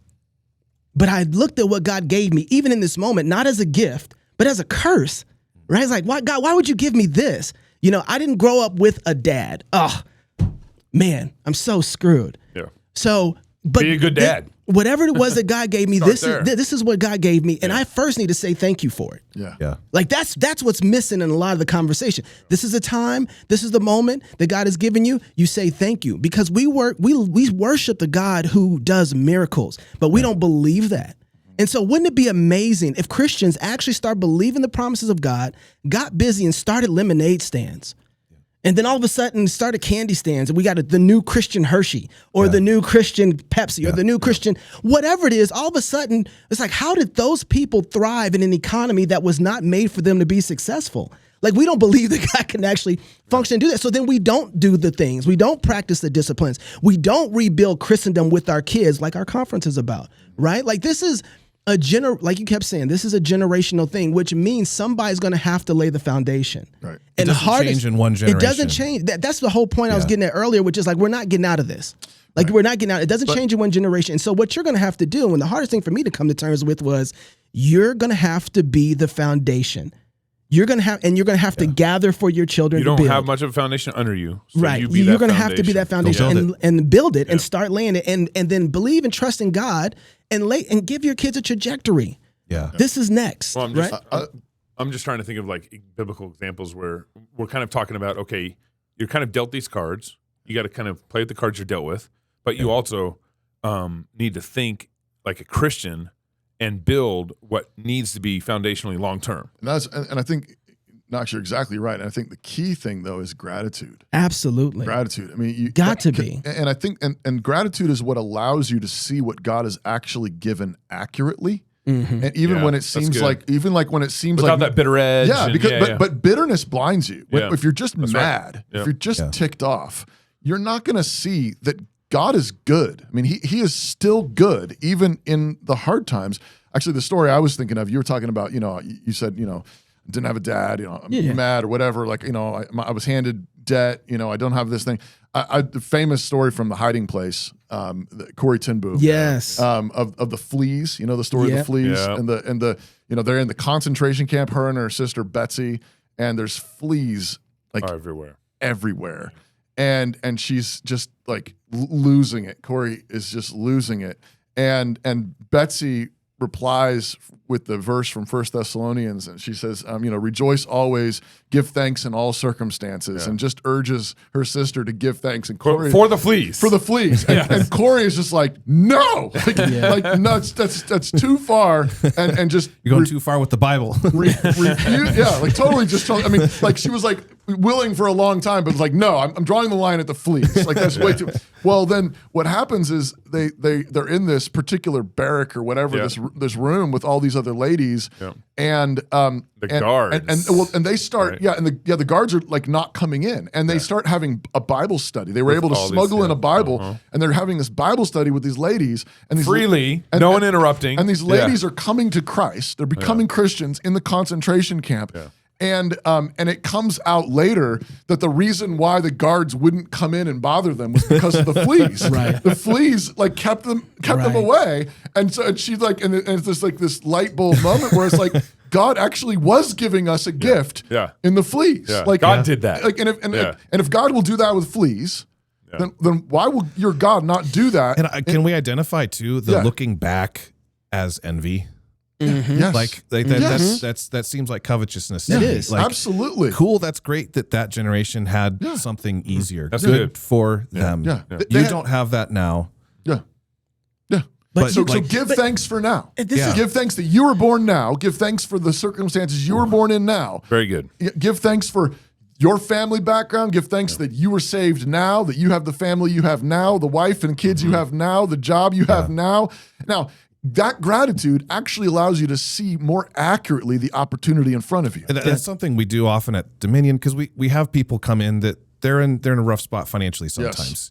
But I looked at what God gave me, even in this moment, not as a gift, but as a curse, right? It's like, why, God, why would you give me this? You know, I didn't grow up with a dad. Oh, man, I'm so screwed. Yeah. So, but be a good dad. Whatever it was that God gave me, this is what God gave me, and I first need to say thank you for it. Yeah. Like that's what's missing in a lot of the conversation. This is the time, this is the moment that God has given you. You say thank you because we worship the God who does miracles, but we don't believe that. And so wouldn't it be amazing if Christians actually start believing the promises of God, got busy and started lemonade stands? And then all of a sudden started candy stands and we got the new Christian Hershey or the new Christian Pepsi or the new Christian, whatever it is, all of a sudden it's like, how did those people thrive in an economy that was not made for them to be successful? Like we don't believe that God can actually function and do that. So then we don't do the things. We don't practice the disciplines. We don't rebuild Christendom with our kids like our conference is about, right? Like this is like you kept saying, this is a generational thing, which means somebody's going to have to lay the foundation. Right. And it doesn't change in one generation. It doesn't change. That's the whole point I was getting at earlier, which is like, we're not getting out of this. Like we're not getting out. It doesn't change in one generation. And so what you're going to have to do, and the hardest thing for me to come to terms with was you're going to have to be the foundation. You're going to have to gather for your children to build. You don't have much of a foundation under you. So right. You're going to have to be that foundation and build it and start laying it and then believe and trust in God and give your kids a trajectory. Yeah. This is next. Well, I'm just trying to think of like biblical examples where we're kind of talking about, okay, you're kind of dealt these cards. You got to kind of play with the cards you're dealt with, but you also need to think like a Christian and build what needs to be foundationally long-term. And I think, Knox, you're exactly right. And I think the key thing, though, is gratitude. Absolutely. Gratitude. I mean, you got to be. And I think, and gratitude is what allows you to see what God has actually given accurately. Mm-hmm. And even when it seems like, without that bitter edge. Yeah, but bitterness blinds you. If you're just mad, if you're just ticked off, you're not going to see that God is good. I mean, he is still good, even in the hard times. Actually, the story I was thinking of, you were talking about, you said, didn't have a dad, I'm mad or whatever. Like, I was handed debt, I don't have this thing. The famous story from The Hiding Place, Corrie ten Boom. Yes. Of the fleas, the story of the fleas and the they're in the concentration camp, her and her sister Betsy, and there's fleas like everywhere. And she's just like losing it. Corrie is just losing it. And Betsy replies with the verse from 1 Thessalonians, and she says, rejoice always, give thanks in all circumstances, and just urges her sister to give thanks. And Corrie, for the fleas. For the fleas. And Corrie is just like, no, no, that's too far. And just you're going too far with the Bible. Totally just told. I mean, like she was like willing for a long time, but like, no, I'm drawing the line at the fleas. Like that's way too. Well, then what happens is they're in this particular barrack or whatever, this room with all these other ladies, and the guards, and they start, the guards are like not coming in, and they start having a Bible study. They were able to smuggle in a Bible, and they're having this Bible study with these ladies, and these freely, no one interrupting, and these ladies are coming to Christ. They're becoming Christians in the concentration camp. And it comes out later that the reason why the guards wouldn't come in and bother them was because of the fleas. Right. The fleas like kept them away. And so she's like, and it's just like this light bulb moment where it's like God actually was giving us a gift in the fleas. Yeah. Like God did that. Like and if God will do that with fleas, then why will your God not do that? And can we identify too the looking back as envy? Mm-hmm. Yes. Like that that seems like covetousness. It is. like, Absolutely. cool. That's great that generation had something easier. That's good good. for them. Yeah. You don't have that now. Yeah. Yeah. But So you- give thanks for now. This is- Give thanks that you were born now. Give thanks for the circumstances you were born in now. Very good. Give thanks for your family background. Give thanks that you were saved now, that you have the family you have now, the wife and kids you have now, the job you have now. Now, that gratitude actually allows you to see more accurately the opportunity in front of you. And that's something we do often at Dominion because we have people come in that they're in a rough spot financially sometimes,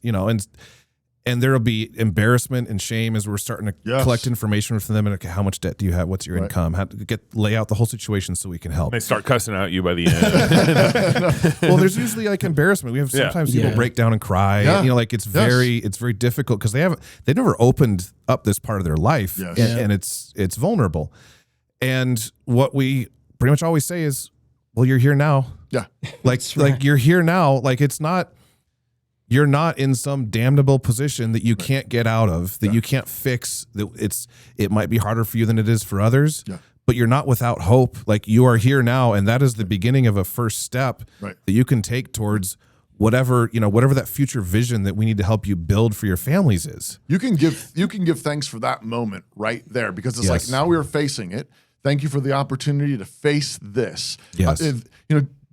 and there'll be embarrassment and shame as we're starting to collect information from them. And okay, how much debt do you have? What's your income? How to lay out the whole situation so we can help. They start cussing out you by the end. Well, there's usually like embarrassment. We have sometimes people break down and cry. Yeah. Like it's very difficult because they never opened up this part of their life, and it's vulnerable. And what we pretty much always say is, well, you're here now. Yeah. Like you're here now. Like you're not in some damnable position that you can't get out of, that you can't fix. That it might be harder for you than it is for others, but you're not without hope. Like you are here now, and that is the beginning of a first step that you can take towards whatever that future vision that we need to help you build for your families is. You can give thanks for that moment right there because it's like now we're facing it. Thank you for the opportunity to face this. Yes.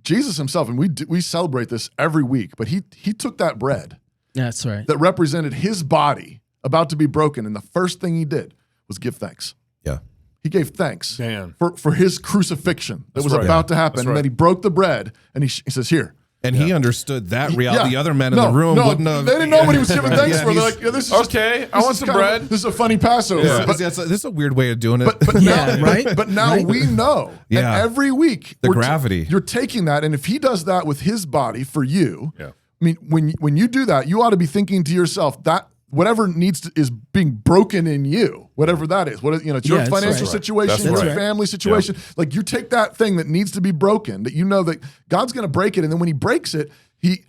Jesus himself, and we celebrate this every week, but he took that bread That's right. that represented his body about to be broken, and the first thing he did was give thanks. Yeah. He gave thanks Man. for his crucifixion that was right. about to happen, That's and then right. he broke the bread, and he says, "Here." And he understood that reality. Yeah. The other men in the room wouldn't have. They didn't know what he was giving thanks Yeah, for. They're he's- like, this is Okay, I want some bread. This is a funny Passover. Yeah. This is a weird way of doing it. But Yeah, now, right? But now we know. Yeah. And every week, The we're gravity. you're taking that, and if he does that with his body for you, Yeah. I mean, when you do that, you ought to be thinking to yourself that whatever is being broken in you, whatever that is, it's your that's financial right. situation, That's it's your right. family situation. Like you take that thing that needs to be broken, that you know that God's going to break it, and then when He breaks it, He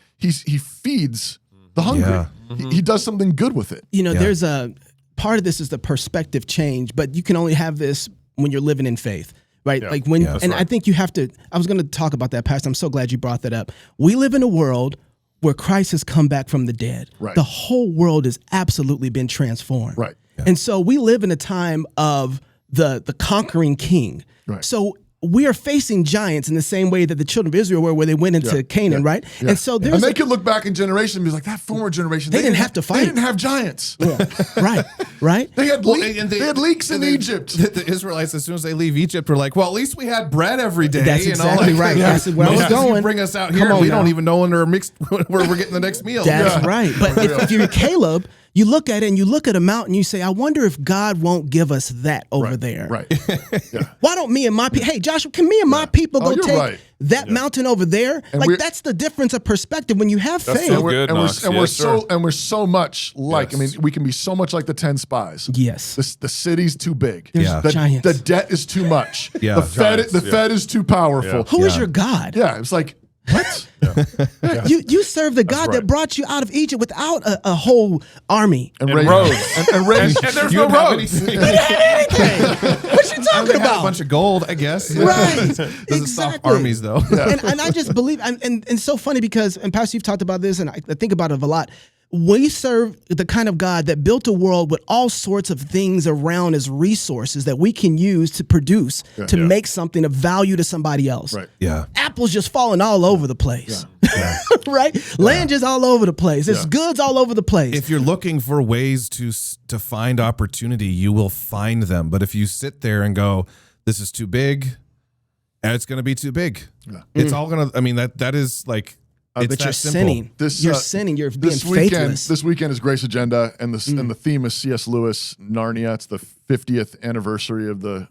feeds the hungry. Yeah. He does something good with it. There's a part of this is the perspective change, but you can only have this when you're living in faith, right? Yeah. Like when, Yeah, that's and right. I think you have to, I was going to talk about that, Pastor. I'm so glad you brought that up. We live in a world where Christ has come back from the dead. Right. The whole world has absolutely been transformed. Right. And so we live in a time of the conquering king. Right. So we are facing giants in the same way that the children of Israel were, where they went into Canaan, right? Yeah. And so there's and they could look back in generations and be like, that former generation, They didn't have to fight. They didn't have giants. right. They had, and they had leaks in Egypt. The Israelites, as soon as they leave Egypt, were like, well, at least we had bread every day. That's exactly right. That's where I was Moses, you going. bring us out Come here, on we now. don't even know when where we're getting the next meal. That's right. But if you're Caleb, you look at it and you look at a mountain, you say, I wonder if God won't give us that over there. Right. Yeah. Why don't me and my people, hey, Joshua, can me and my people go you're take right. that mountain over there? And Like we're- that's the difference of perspective when you have That's faith. so And we're, good, and we're, Knox. and we're Yes, so sir. and we're so much like. Yes. I mean, we can be so much like the 10 spies. Yes. The city's too big. Yeah. Giants. The debt is too much. Yeah. The Fed Giants, Fed is too powerful. Who is your God? Yeah. It's like what? You serve the God that right. brought you out of Egypt without a whole army. And roads. and raised. And there's You no don't have roads. anything. What you talking They had a about? bunch of gold, I guess. Right. Doesn't stop Exactly. armies, though. And I just believe, and it's so funny because, and Pastor, you've talked about this, and I think about it a lot. We serve the kind of God that built a world with all sorts of things around as resources that we can use to produce, to make something of value to somebody else. Right. Yeah. Apples just falling all over the place, right? Land just all over the place. There's goods all over the place. If you're looking for ways to find opportunity, you will find them. But if you sit there and go, this is too big, and it's going to be too big. It's all going to, I mean, that is like, it's but that you're simple. sinning. This, You're uh, sinning. You're being This weekend, faithless. this weekend is Grace Agenda, and the theme is C.S. Lewis, Narnia. It's the 50th anniversary of the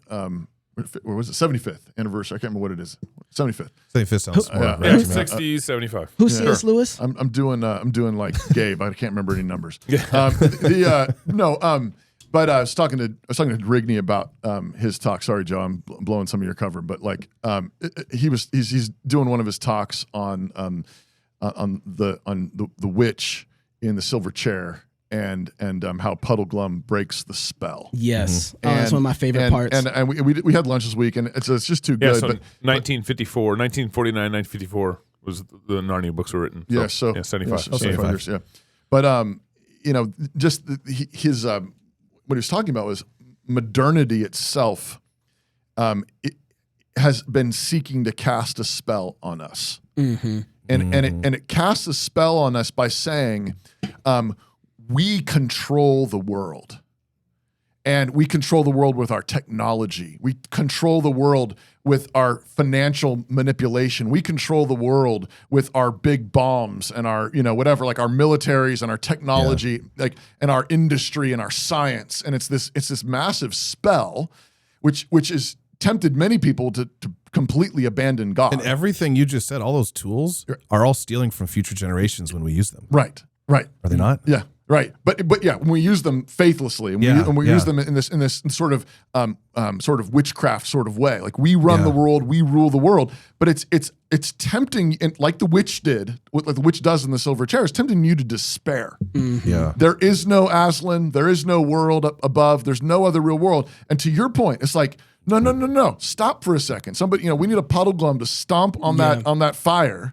or was it 75th anniversary? I can't remember what it is. 75th. 75th sounds more Yeah. right Yeah, to me. 60, 75. Who's C.S. Lewis? I'm doing like Gabe. I can't remember any numbers. But I was talking to Rigney about his talk. Sorry, Joe, I'm blowing some of your cover, but like he's doing one of his talks on the witch in the silver chair and how Puddle Glum breaks the spell. Yes. Oh, that's one of my favorite parts. And we had lunch this week, and it's just too Yeah, good. so But 1949, 1954 was the Narnia books were written. yeah, so 75. 75 years, yeah. But just his what he was talking about was modernity itself. It has been seeking to cast a spell on us, and it casts a spell on us by saying, we control the world. And we control the world with our technology. We control the world with our financial manipulation. We control the world with our big bombs and our, whatever, like our militaries and our technology, and our industry and our science. And it's this massive spell, which is tempted many people to completely abandon God. And everything you just said, all those tools are all stealing from future generations when we use them. Right. Are they not? Yeah. Right, but yeah, when we use them faithlessly, and we use them in this sort of witchcraft sort of way, like we run the world, we rule the world, but it's tempting, and like the witch did, like the witch does in the silver chair, it's tempting you to despair. Mm-hmm. Yeah, there is no Aslan, there is no world up above, there's no other real world, and to your point, it's like no, stop for a second. Somebody, we need a Puddle Glum to stomp on that fire,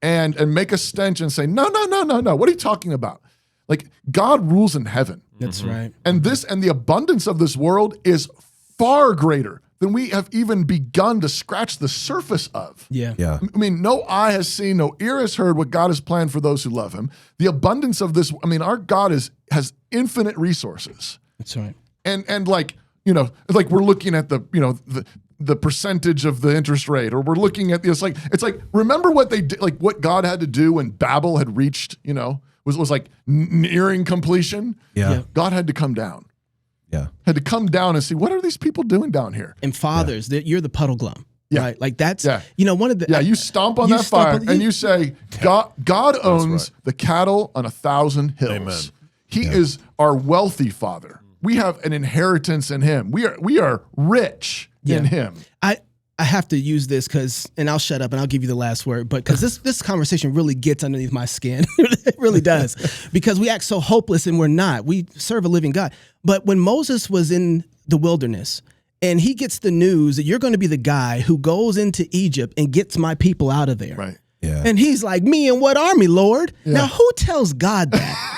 and make a stench and say no. What are you talking about? Like God rules in heaven. That's right. And the abundance of this world is far greater than we have even begun to scratch the surface of. Yeah. I mean, no eye has seen, no ear has heard what God has planned for those who love him. The abundance of this, our God has infinite resources. That's right. And like we're looking at the percentage of the interest rate, or we're looking at this, it's like, remember what they did, like what God had to do when Babel had reached, was like nearing completion. Yeah. God had to come down. Yeah. Had to come down and see, what are these people doing down here? And fathers, you're the Puddle Glum. Yeah. Right? Like that's, Yeah. one of the. Yeah, you stomp on that fire and you say, God owns the cattle on 1,000 hills. Amen. He is our wealthy father. We have an inheritance in him. We are rich in him. I have to use this and I'll shut up and I'll give you the last word, but because this conversation really gets underneath my skin. It really does. Because we act so hopeless and we're not. We serve a living God. But when Moses was in the wilderness and he gets the news that you're going to be the guy who goes into Egypt and gets my people out of there. Right. Yeah. And he's like, me and what army, Lord? Yeah. Now, who tells God that?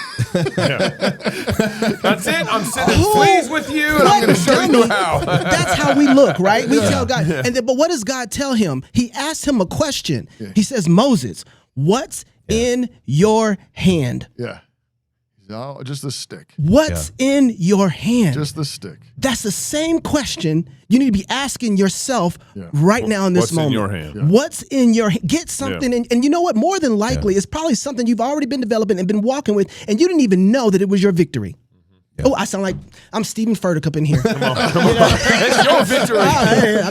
That's it. I'm sitting pleased with you, and I'm going to show you how. That's how we look, right? We tell God. And then, but what does God tell him? He asks him a question. Yeah. He says, Moses, what's in your hand? Yeah. No, just the stick. What's in your hand? Just the stick. That's the same question you need to be asking yourself right now in this What's moment. in your hand? Yeah. What's in your hand? Get something, and you know what? More than likely, it's probably something you've already been developing and been walking with, and you didn't even know that it was your victory. Oh, I sound like I'm Stephen Furtick up in here. Come on. It's your victory.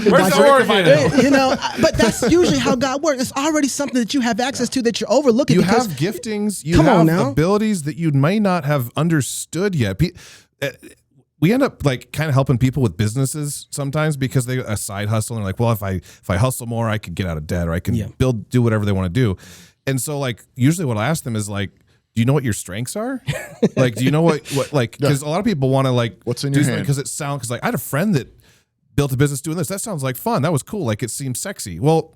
Where's the organ? But that's usually how God works. It's already something that you have access to that you're overlooking. You because, have giftings, you Come on have now. abilities that you may not have understood yet. We end up like kind of helping people with businesses sometimes because they a side hustle and like, well, if I hustle more, I could get out of debt or I can do whatever they want to do. And so like usually what I ask them is like, do you know what your strengths are? Like, do you know what like, because a lot of people want to like, what's in your hand? Because like I had a friend that built a business doing this. That sounds like fun. That was cool. Like it seems sexy. Well,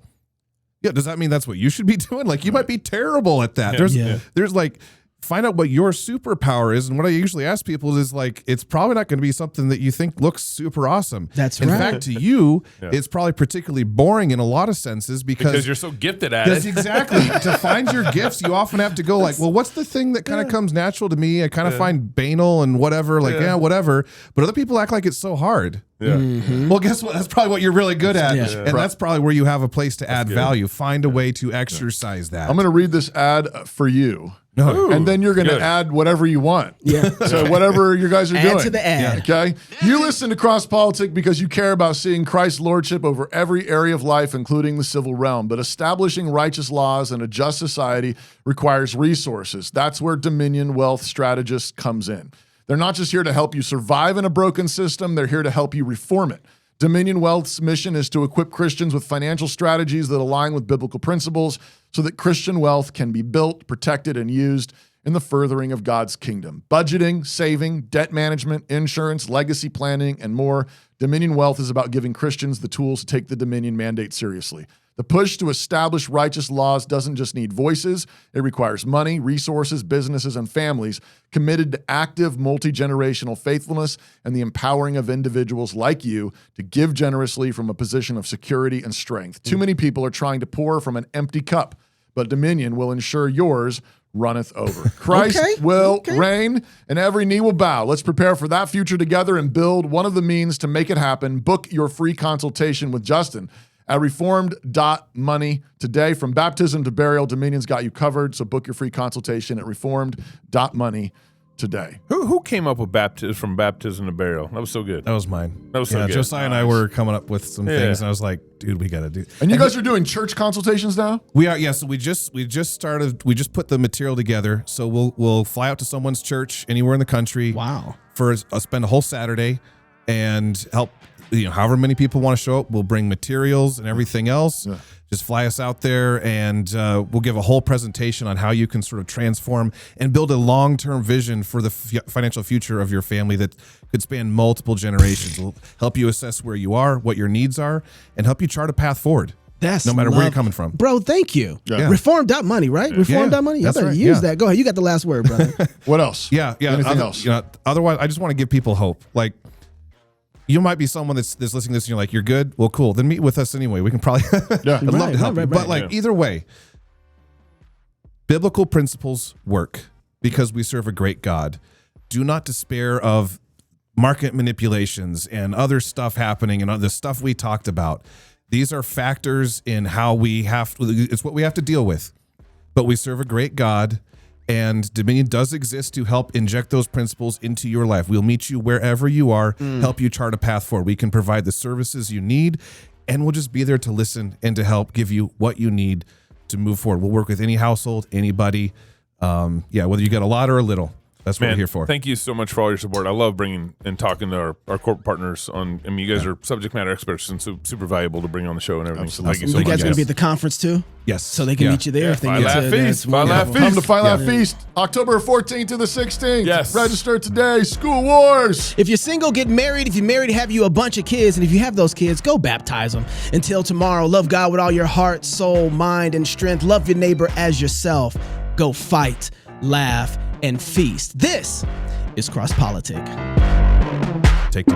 yeah. Does that mean that's what you should be doing? Like you might be terrible at that. There's like, find out what your superpower is. And what I usually ask people is like, it's probably not going to be something that you think looks super awesome. That's in right. fact, to you, it's probably particularly boring in a lot of senses because you're so gifted at it. Exactly. To find your gifts, you often have to go like, well, what's the thing that kind of comes natural to me? I kind of find banal and whatever, like, whatever. But other people act like it's so hard. Yeah. Mm-hmm. Well, guess what? That's probably what you're really good at. Yeah. And that's probably where you have a place to add value. Find a way to exercise that. I'm going to read this ad for you. Ooh, and then you're going to good. add whatever you want. Yeah. So whatever you guys are Add doing. to the ad. Okay. You listen to Cross Politic because you care about seeing Christ's lordship over every area of life, including the civil realm. But establishing righteous laws and a just society requires resources. That's where Dominion Wealth Strategist comes in. They're not just here to help you survive in a broken system, they're here to help you reform it. Dominion Wealth's mission is to equip Christians with financial strategies that align with biblical principles so that Christian wealth can be built, protected, and used in the furthering of God's kingdom. Budgeting, saving, debt management, insurance, legacy planning, and more. Dominion Wealth is about giving Christians the tools to take the Dominion mandate seriously. The push to establish righteous laws doesn't just need voices. It requires money, resources, businesses, and families committed to active, multi-generational faithfulness and the empowering of individuals like you to give generously from a position of security and strength. Too many people are trying to pour from an empty cup, but Dominion will ensure yours runneth over. Christ will reign and every knee will bow. Let's prepare for that future together and build one of the means to make it happen. Book your free consultation with Justin at reformed.money today. From baptism to burial, Dominion's got you covered. So book your free consultation at reformed.money today. Who came up with from baptism to burial? That was so good. That was mine. That was so good. Josiah and I were coming up with some things, and I was like, dude, we got to do. And you guys are doing church consultations now? We are, yeah. So we just started. We just put the material together. So we'll fly out to someone's church anywhere in the country. Wow. For spend a whole Saturday and help. However many people want to show up, we'll bring materials and everything else. Yeah. Just fly us out there, and we'll give a whole presentation on how you can sort of transform and build a long-term vision for the financial future of your family that could span multiple generations. We'll help you assess where you are, what your needs are, and help you chart a path forward. That's no matter where you're coming from. Bro, thank you. Yeah. Reform.money, right? Reform.money. Y'all better use that. Go ahead. You got the last word, brother. What else? Yeah. Anything else? Otherwise, I just want to give people hope. Like, you might be someone that's listening to this and you're like, you're good? Well, cool. Then meet with us anyway. We can probably I'd love to help you. But either way, biblical principles work because we serve a great God. Do not despair of market manipulations and other stuff happening and the stuff we talked about. These are factors in how it's what we have to deal with. But we serve a great God. And Dominion does exist to help inject those principles into your life. We'll meet you wherever you are, help you chart a path forward. We can provide the services you need, and we'll just be there to listen and to help give you what you need to move forward. We'll work with any household, anybody. Whether you get a lot or a little. That's what we're here for. Thank you so much for all your support. I love bringing and talking to our corporate partners on. I mean, you guys are subject matter experts and super valuable to bring on the show and everything. So thank you so much. You guys going to be at the conference too? Yes. So they can meet you there if they need to. Feast. Come to Fight Laugh Feast, October 14th to the 16th. Yes. Register today. School Wars. If you're single, get married. If you're married, have you a bunch of kids. And if you have those kids, go baptize them. Until tomorrow, love God with all your heart, soul, mind, and strength. Love your neighbor as yourself. Go fight, laugh, and feast. This is Cross Politic. Take the